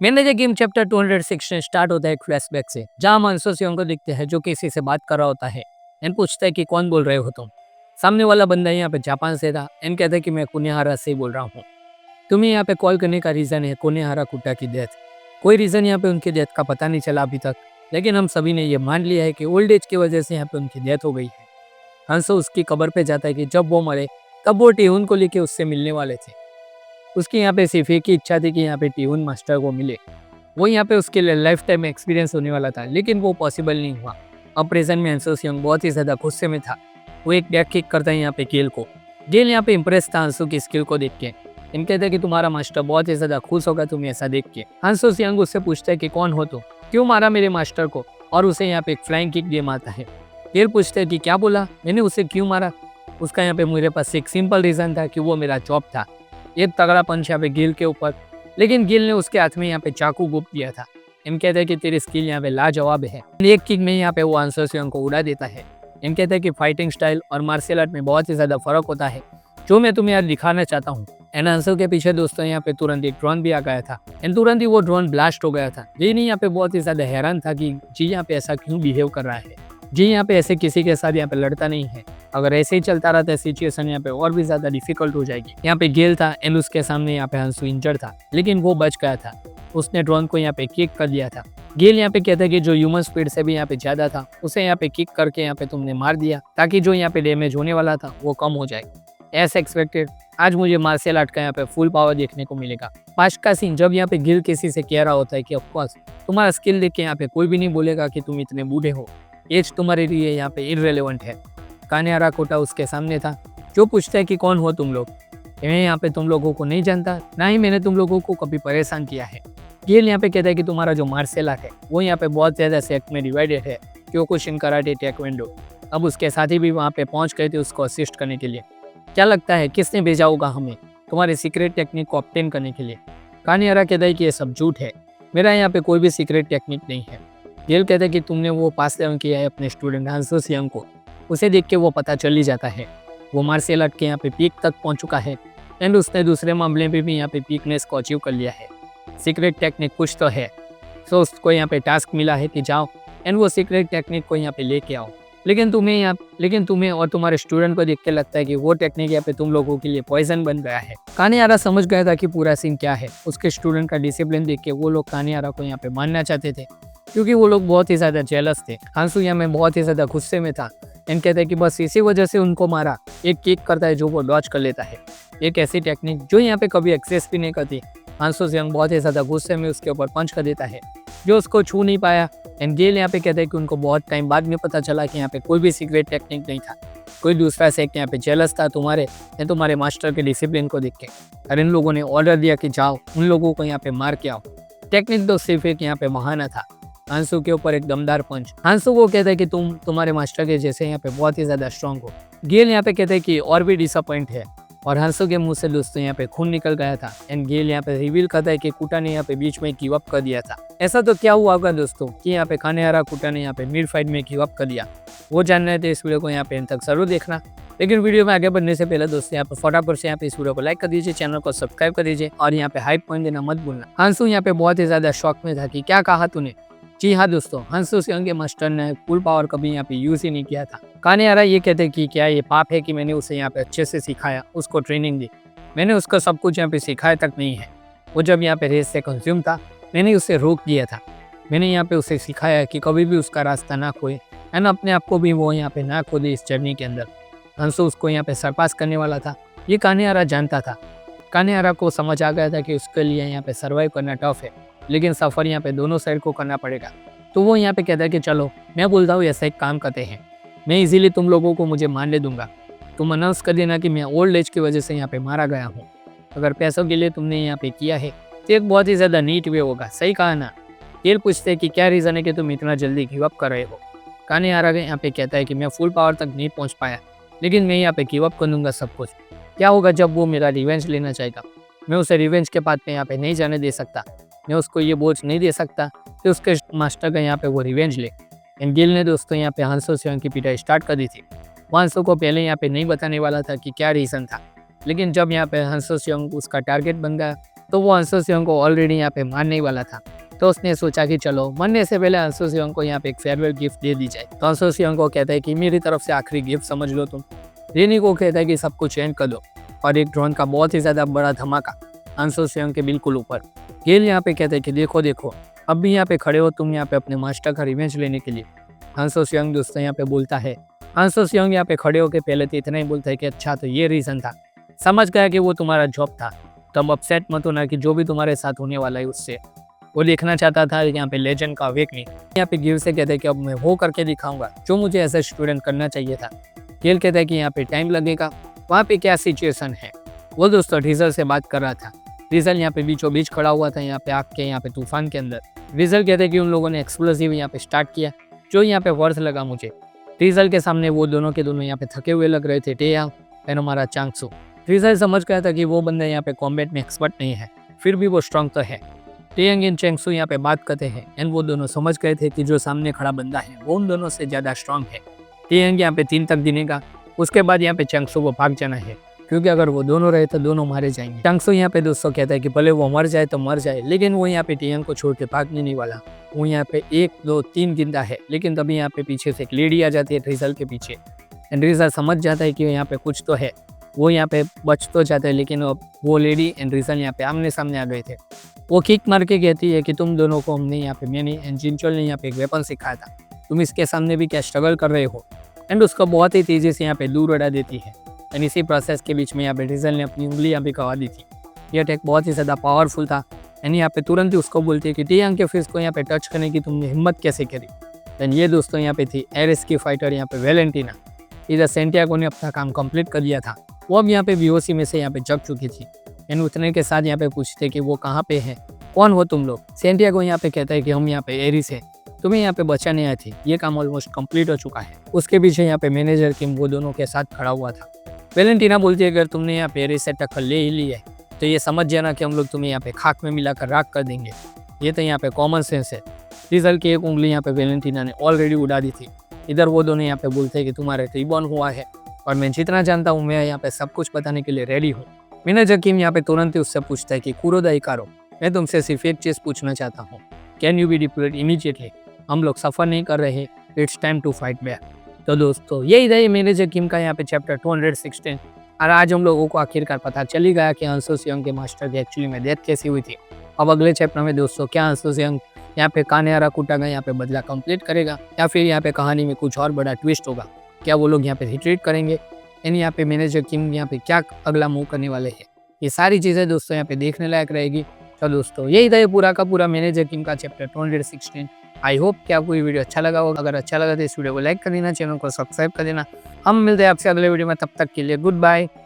मैंने game chapter 216 start होता है एक फ्लैशबैक से, जहां हम अंशु सिंह को देखते हैं जो किसी से बात कर रहा होता है एंड पूछता है कि कौन बोल रहे हो तुम। सामने वाला बंदा यहाँ पे जापान से था एंड कहता है कि मैं कुनेहारा से ही बोल रहा हूँ। तुम्हें यहाँ पे कॉल करने का रीज़न है कुनेहारा कुट्टा की डेथ। कोई रीज़न यहाँ पे उनकी डेथ का पता नहीं चला अभी तक, लेकिन हम सभी ने ये मान लिया है कि ओल्ड एज की वजह से यहाँ पे उनकी डेथ हो गई है। हंसो उसकी कब्र पे जाता है कि जब वो मरे तब वो टिहुन को लेके उससे मिलने वाले थे। उसकी यहाँ पे सिर्फ एक ही इच्छा थी कि यहाँ पे टिहुन मास्टर को मिले। वो यहाँ पे उसके लिए लाइफ टाइम एक्सपीरियंस होने वाला था, लेकिन वो पॉसिबल नहीं हुआ। अब प्रेजेंट में अंशु सिंह बहुत ही ज़्यादा गुस्से में था। वो एक बैक किक करता है यहाँ पे गेल को। गेल यहाँ पे इम्प्रेस था अंशु की स्किल को देख के। इन कहते हैं कि तुम्हारा मास्टर बहुत ही ज़्यादा खुश होगा तुम्हें ऐसा देख के। अंशु सिंह उससे पूछता है कि कौन हो तुम, क्यों मारा मेरे मास्टर को, और उसे यहाँ पे एक फ्लाइंग किक दे मारता है। गेल पूछते हैं कि क्या बोला, मैंने उसे क्यों मारा। उसका यहाँ पे मेरे पास एक सिंपल रीज़न था कि वो मेरा जॉब था। एक तगड़ा पंच यहाँ पे गेल के ऊपर, लेकिन गिल ने उसके हाथ में यहाँ पे चाकू घोप दिया था। इन कहते हैं कि तेरी स्किल यहाँ पे लाजवाब है। एक किक में यहाँ पे वो अंशु सिंह को उड़ा देता है। इन कहते हैं कि फाइटिंग स्टाइल और मार्शल आर्ट में बहुत ही ज़्यादा फर्क होता है, जो मैं तुम्हें आज दिखाना चाहता हूँ। एंड अंशु के पीछे दोस्तों यहाँ पे तुरंत एक ड्रोन भी आ गया था एंड तुरंत ही वो ड्रोन ब्लास्ट हो गया था। जी नहीं यहाँ पे बहुत ही ज़्यादा हैरान था कि जी यहाँ पे ऐसा क्यों बिहेव कर रहा है। जी यहाँ पे ऐसे किसी के साथ यहाँ पे लड़ता नहीं है। अगर ऐसे ही चलता रहा तो सिचुएशन यहाँ पे और भी ज्यादा डिफिकल्ट हो जाएगी। यहाँ पे गेल था एंड उसके सामने यहाँ पे हंसू इंजर्ड था, लेकिन वो बच गया था। उसने ड्रोन को यहाँ पे किक कर दिया था। गेल यहाँ पे कहता है कि जो ह्यूमन स्पीड से भी यहाँ पे ज्यादा था उसे यहाँ पे किक करके यहाँ पे तुमने मार दिया, ताकि जो यहाँ पे डैमेज होने वाला था वो कम हो जाए। एज एक्सपेक्टेड आज मुझे मार्शल आर्ट का यहाँ पे फुल पावर देखने को मिलेगा। पास्ट का सीन जब यहाँ पे गिल किसी से कह रहा होता है कि ऑफकोर्स तुम्हारा स्किल देख के यहाँ पे कोई भी नहीं बोलेगा कि तुम इतने बूढ़े हो, एज तुम्हारे लिए यहाँ पे इररेलेवेंट है। कानेहारा कोटा उसके सामने था, जो पूछता है कि कौन हो तुम लोग। मैं यहाँ पे तुम लोगों को नहीं जानता, ना ही मैंने तुम लोगों को कभी परेशान किया है। गेल यहाँ पे कहता है कि तुम्हारा जो मार्शल आर्ट है वो यहाँ पे बहुत ज़्यादा सेक्ट में डिवाइडेड है, क्योकुशिन, कराटे, टेक्वेंडो। अब उसके साथी भी वहाँ पे पहुँच गए थे उसको असिस्ट करने के लिए। क्या लगता है किसने भेजा होगा हमें तुम्हारे सीक्रेट टेक्निक को ऑब्टेन करने के लिए। कानेहारा कहता है कि ये सब झूठ है, मेरा यहाँ पे कोई भी सीक्रेट टेक्निक नहीं है। गेल कहता है कि तुमने वो पास डाउन किया है अपने स्टूडेंट अंशु सिंह को, उसे देख के वो पता चल ही जाता है। वो मार्शल आर्ट के यहाँ पे पीक तक पहुँच चुका है एंड उसने दूसरे मामले में भी यहाँ पे पीकनेस को अचीव कर लिया है। सीक्रेट टेक्निक कुछ तो है, सो उसको यहाँ पे टास्क मिला है कि जाओ एंड वो सीक्रेट टेक्निक को यहाँ पे लेके आओ। लेकिन तुम्हें और तुम्हारे स्टूडेंट को देख के लगता है कि वो टेक्निक यहाँ पे तुम लोगों के लिए पॉइजन बन गया है। कानेहारा समझ गया था कि पूरा सीन क्या है। उसके स्टूडेंट का डिसिप्लिन देख के वो लोग कानेहारा को यहाँ पे मानना चाहते थे, क्योंकि वो लोग बहुत ही ज़्यादा जेलस थे। हंसू यहाँ में बहुत ही ज़्यादा गुस्से में था एंड कहता है कि बस इसी वजह से उनको मारा। एक किक करता है जो वो डॉच कर लेता है, एक ऐसी टेक्निक जो यहाँ पे कभी एक्सेस भी नहीं करती। हंसू सिंह बहुत ही ज़्यादा गुस्से में उसके ऊपर पंच कर देता है, जो उसको छू नहीं पाया। एंड गेल यहाँ पे कहता है कि उनको बहुत टाइम बाद में पता चला कि यहाँ पे कोई भी सीक्रेट टेक्निक नहीं था, कोई दूसरा सेक्ट यहाँ पे जेलस था तुम्हारे मास्टर के डिसिप्लिन को देख के। और इन लोगों ने ऑर्डर दिया कि जाओ उन लोगों को यहाँ पे मार के आओ। टेक्निक तो सिर्फ एक यहाँ पे बहाना था। हंसू के ऊपर एक दमदार पंच। हंसू को कहता है कि तुम्हारे मास्टर के जैसे यहाँ पे बहुत ही ज्यादा स्ट्रांग हो। गेल यहाँ पे कहता है कि और भी डिसअपॉइंट है, और हंसू के मुंह से दोस्तों यहाँ पे खून निकल गया था। एंड गेल यहाँ पे रिवील करता है कि कुटा ने यहाँ पे बीच में गिव अप कर दिया था। ऐसा तो क्या हुआ होगा दोस्तों कि यहाँ पे कानेहारा कुटा ने यहाँ पे मिड फाइट में गिव अप कर दिया। वो जानना है तो इस वीडियो को यहाँ पे एंड तक जरूर देखना। लेकिन वीडियो में आगे बढ़ने से पहले दोस्तों यहाँ पे फटाफट से यहाँ पे इस वीडियो को लाइक कर दीजिए, चैनल को सब्सक्राइब कर दीजिए और यहाँ पे हाइप पॉइंट देना मत भूलना। हंसू यहाँ पे बहुत ही ज्यादा शॉक में था कि क्या कहा तूने। जी हाँ दोस्तों, हंसू सिंह के मास्टर ने फुल पावर कभी यहाँ पे यूज ही नहीं किया था। कानेहारा ये कहते कि क्या ये पाप है कि मैंने उसे यहाँ पे अच्छे से सिखाया, उसको ट्रेनिंग दी। मैंने उसको सब कुछ यहाँ पे सिखाया तक नहीं है। वो जब यहाँ पे रेस से कंज्यूम था मैंने उसे रोक दिया था। मैंने यहाँ पे उसे सिखाया कि कभी भी उसका रास्ता ना खोए एंड अपने आप को भी वो यहाँ पे ना खो दे इस जर्नी के अंदर। हंसू उसको यहाँ पे सरपास करने वाला था, ये कानेहारा जानता था। कानेहारा को समझ आ गया था कि उसके लिए यहाँ पे सर्वाइव करना टफ है, लेकिन सफ़र यहाँ पे दोनों साइड को करना पड़ेगा। तो वो यहाँ पे कहता है कि चलो मैं बोलता हूँ ऐसा एक काम करते हैं, मैं इजीली तुम लोगों को मुझे मान ले दूंगा। तुम अनाउंस कर देना कि मैं ओल्ड एज की वजह से यहाँ पे मारा गया हूँ। अगर पैसों के लिए तुमने यहाँ पे किया है तो एक बहुत ही ज़्यादा नीट वे होगा, सही कहा ना। गेल पूछते हैं कि क्या रीज़न है कि तुम इतना जल्दी गिव अप कर रहे हो। कानेहारा यहाँ पे कहता है कि मैं फुल पावर तक नहीं पहुँच पाया, लेकिन मैं यहाँ पे गिव अप कर दूंगा सब कुछ। क्या होगा जब वो मेरा रिवेंज लेना चाहेगा। मैं उसे रिवेंज के बाद में यहाँ पे नहीं जाने दे सकता। मैं उसको ये बोझ नहीं दे सकता कि उसके मास्टर का यहाँ पे वो रिवेंज ले। एंड गिल ने दोस्तों यहाँ पे हंसू सिंह की पिटाई स्टार्ट कर दी थी। वो हंसू को पहले यहाँ पे नहीं बताने वाला था कि क्या रीज़न था, लेकिन जब यहाँ पे हंसू सिंह उसका टारगेट बन गया तो वो अंशु सियोंग को ऑलरेडी यहाँ पे मारने ही वाला था। तो उसने सोचा कि चलो मरने से पहले अंशु सियोंग को यहाँ पे एक फेयरवेल गिफ्ट दे दी जाए। तो अंशु सियोंग को कहता है कि मेरी तरफ से आखिरी गिफ्ट समझ लो तुम। रेनी को कहता है कि सब कुछ एंड कर दो और एक ड्रोन का बहुत ही ज़्यादा बड़ा धमाका अंशु सियोंग के बिल्कुल ऊपर। गेल यहाँ पे कहते हैं कि देखो देखो अब भी यहाँ पे खड़े हो तुम यहाँ पे अपने मास्टर का रिवेंज लेने के लिए। अंशु सियोंग दोस्तों यहाँ पे बोलता है, अंशु सियोंग यहाँ पे खड़े होकर पहले तो इतना ही बोलता है कि अच्छा तो ये रीज़न था, समझ गया कि वो तुम्हारा जॉब था, तुम अपसेट मत होना कि जो भी तुम्हारे साथ होने वाला है उससे। वो देखना चाहता था यहाँ पे लेजेंड का अवेकनिंग। यहाँ पे गिल से कहते हैं कि अब मैं वो करके दिखाऊंगा जो मुझे एज ए स्टूडेंट करना चाहिए था। गेल कहता है कि यहाँ पे टाइम लगेगा। वहाँ पे क्या सिचुएशन है, वो दोस्तों डीजल से बात कर रहा था। डीजल यहाँ पे बीचों बीच खड़ा हुआ था यहाँ पे आग के यहाँ पे तूफान के अंदर। डीजल कहते हैं कि उन लोगों ने एक्सप्लोसिव यहाँ पे स्टार्ट किया जो यहाँ पे वर्थ लगा मुझे। डीजल के सामने वो दोनों के दोनों यहाँ पे थके हुए लग रहे थे, टेयांग एंड हमारा चांगसू। डीजल समझ गया था कि वो बंदे यहाँ पे कॉम्बैट में एक्सपर्ट नहीं है, फिर भी वो स्ट्रॉन्ग तो है। टेयांग एंड चांगसू यहाँ पे बात करते हैं एंड वो दोनों समझ गए थे कि जो सामने खड़ा बंदा है वो उन दोनों से ज़्यादा स्ट्रॉन्ग है। टेयांग यहाँ पे 3 तक गिनेगा, उसके बाद यहाँ पे चांगसू को भाग जाना है क्योंकि अगर वो दोनों रहे तो दोनों मारे जाएंगे। चांगसू यहाँ पे दोस्तों कहता है कि भले वो मर जाए तो मर जाए, लेकिन वो यहाँ पे टेयांग को छोड़ के भागने नहीं वाला। वो यहाँ पे 1 2 3 गिनता है, लेकिन तभी यहाँ पे पीछे से एक लेडी आ जाती है ड्रीजल के पीछे एंड ड्रीजल समझ जाता है कि यहाँ पे कुछ तो है। वो यहाँ पे बच तो जाता है, लेकिन वो लेडी एंड ड्रीजल यहाँ पे आमने सामने आ गए थे। वो किक मार के कहती है कि तुम दोनों को हमने यहाँ पे, मैंने एंड जिनचोल ने यहाँ पे एक वेपन सिखाया था, तुम इसके सामने भी क्या स्ट्रगल कर रहे हो। एंड उसको बहुत ही तेज़ी से यहाँ पे दूर उड़ा देती है एंड इसी प्रोसेस के बीच में यहाँ पे डीजल ने अपनी उंगली यहाँ पे गवा दी थी। ये अटैक बहुत ही ज़्यादा पावरफुल था एंड यहाँ पे तुरंत ही उसको बोलती है कि टेयांग के फेस को यहाँ पे टच करने की तुमने हिम्मत कैसे करी। एंड ये दोस्तों यहाँ पे थी एरिस की फाइटर यहाँ पे वेलेंटिना। इधर सेंटियागो ने अपना काम कंप्लीट कर लिया था, वो अब यहाँ पे VOC में से यहाँ पे जग चुकी थी एंड उतने के साथ यहाँ पे पूछते कि वो कहाँ पे है, कौन हो तुम लोग। सेंटियागो यहाँ पे कहता है कि हम यहाँ पे एरिस है, तुम्हें यहाँ पे बचाने आई थी, ये काम ऑलमोस्ट कंप्लीट हो चुका है। उसके पीछे यहाँ पे मैनेजर किम वो दोनों के साथ खड़ा हुआ था। वेलेंटिना बोलती है अगर तुमने यहाँ पे एरिस से टक्कर ले ही ली है तो ये समझ जाना कि हम लोग तुम्हें यहाँ पे खाक में मिलाकर राख कर देंगे। ये तो यहाँ पे कॉमन सेंस है। डीजल की एक उंगली यहाँ पे वेलेंटिना ने ऑलरेडी उड़ा दी थी। इधर वो दोनों यहाँ पे बोलते हैं कि तुम्हारे रिबॉर्न हुआ है और मैं जितना जानता हूँ मैं यहाँ पे सब कुछ बताने के लिए रेडी हूँ। मैनेजर किम यहाँ पे तुरंत ही उससे पूछता है कि कुरोदा इकारो, मैं तुमसे सिर्फ एक चीज़ पूछना चाहता हूँ, can you be deployed immediately. हम लोग सफ़र नहीं कर रहे, it's time to fight back. तो दोस्तों यही था मैनेजर किम का यहाँ पे चैप्टर 216 और आज हम लोगों को आखिरकार पता चल ही गया कि अंशु सियोंग के मास्टर की एक्चुअली में डेथ कैसी हुई थी। अब अगले चैप्टर में दोस्तों क्या अंशु सियोंग यहाँ पे कानेहारा कुटागा यहाँ पे बदला कंप्लीट करेगा या फिर यहाँ पे कहानी में कुछ और बड़ा ट्विस्ट होगा, क्या वो लोग यहाँ पे रिट्रीट करेंगे एंड यहाँ पे मैनेजर किम यहाँ पे क्या अगला मूव करने वाले हैं, ये सारी चीज़ें दोस्तों यहाँ पे देखने लायक रहेगी। तो दोस्तों यही था ये पूरा का पूरा मैनेजर किम का चैप्टर 216। आई होप कि आपको ये वीडियो अच्छा लगा होगा। अगर अच्छा लगा तो इस वीडियो को लाइक कर देना, चैनल को सब्सक्राइब कर देना। हम मिलते हैं आपसे अगले वीडियो में, तब तक के लिए गुड बाय।